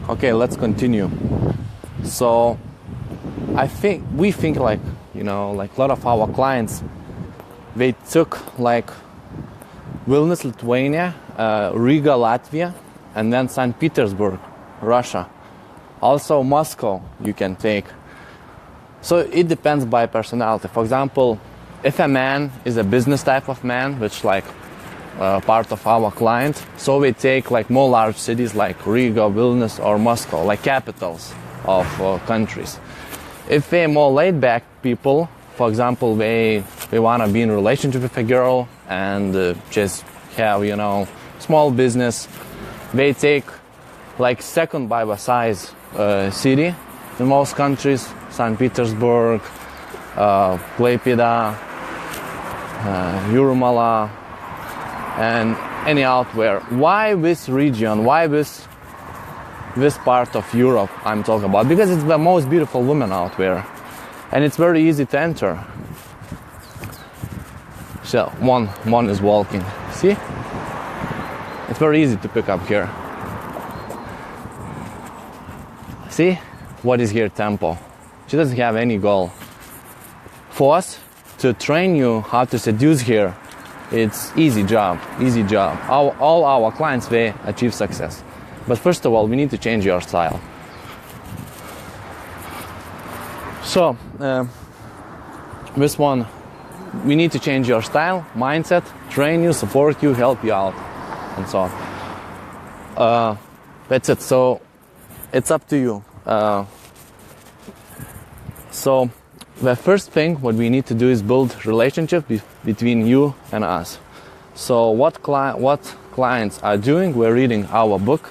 Okay, let's continue. So we think like, like a lot of our clients, they took like Vilnius, Lithuania, Riga, Latvia, and then St. Petersburg, Russia. Also Moscow you can take. So it depends by personality. For example, if a man is a business type of man, which like part of our client, so we take like more large cities like Riga, Vilnius, or Moscow, like capitals of countries. If they're more laid back people, for example, they want to be in a relationship with a girl and just have, small business, they take like second by the size city in most countries, St. Petersburg, Klaipėda, Jūrmala, and any outwhere. Why this region? Why this part of Europe I'm talking about? Because it's the most beautiful women out there, and it's very easy to enter. So one is walking. See? It's very easy to pick up here. See? What is here? Tempo. She doesn't have any goal. For us to train you how to seduce here, it's easy job. All our clients, they achieve success. But first of all, we need to change your style. So, this one, we need to change your style, mindset, train you, support you, help you out, and so on. That's it. So, it's up to you. So, the first thing what we need to do is build relationship between you and us. So, what clients are doing? We're reading our book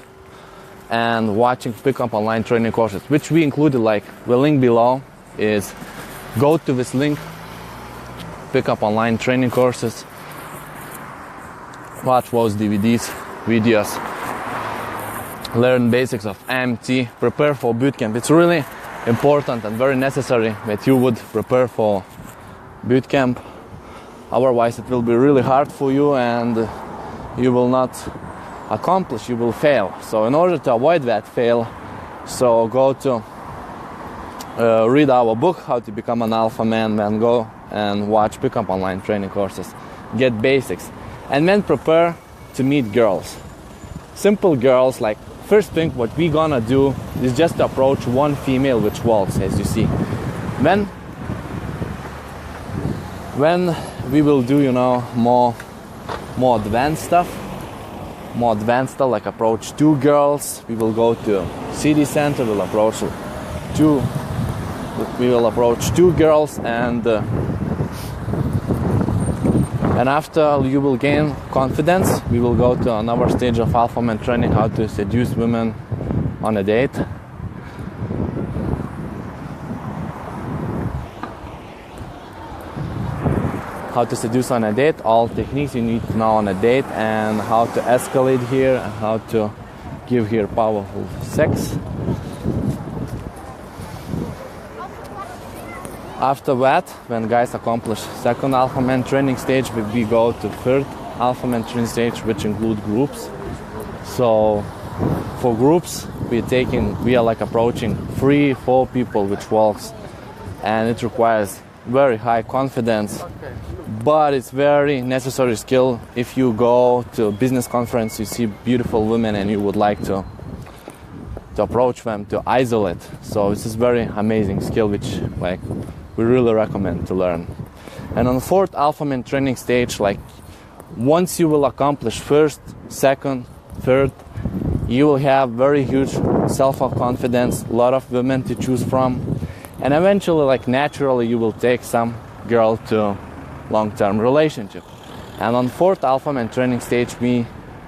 and watching pickup online training courses, which we included, like the link below is go to this link, pickup online training courses, watch those DVDs, videos, learn basics of AMT, prepare for bootcamp. It's really important and very necessary that you would prepare for bootcamp. Otherwise, it will be really hard for you and you will not accomplish, you will fail. So in order to avoid that fail, so go to read our book, How to Become an Alpha Man, then go and watch pickup online training courses, get basics, and then prepare to meet girls. Simple girls, like first thing what we gonna do is just to approach one female which walks, as you see. When we will do, more advanced stuff, like approach two girls, we will go to city center, we will approach two girls, and after you will gain confidence, we will go to another stage of Alphamantraining, how to seduce women on a date. How to seduce on a date, all techniques you need to know on a date, and how to escalate here, and how to give here powerful sex. After that, when guys accomplish second Alphamantraining stage, we go to third Alphamantraining stage, which include groups. So for groups, we are like approaching 3-4 people which walks, and it requires very high confidence, but it's very necessary skill. If you go to a business conference, you see beautiful women and you would like to approach them, to isolate. So this is very amazing skill which we really recommend to learn. And on the fourth Alphamantraining stage, once you will accomplish first, second, third, you will have very huge self-confidence, a lot of women to choose from, and eventually, naturally, you will take some girl to long-term relationship. And on fourth Alphamantraining stage, we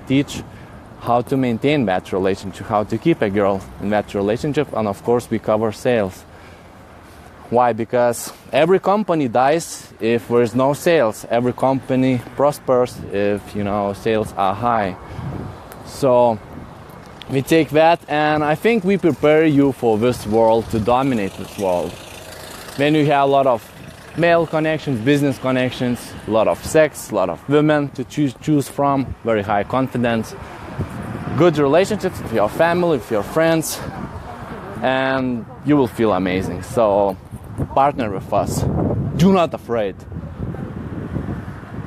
teach how to maintain that relationship, how to keep a girl in that relationship, and of course, we cover sales. Why? Because every company dies if there is no sales. Every company prospers if, sales are high. So we take that, and I think we prepare you for this world, to dominate this world. Then you have a lot of male connections, business connections, a lot of sex, a lot of women to choose from, very high confidence, good relationships with your family, with your friends, and you will feel amazing. So partner with us. Do not afraid.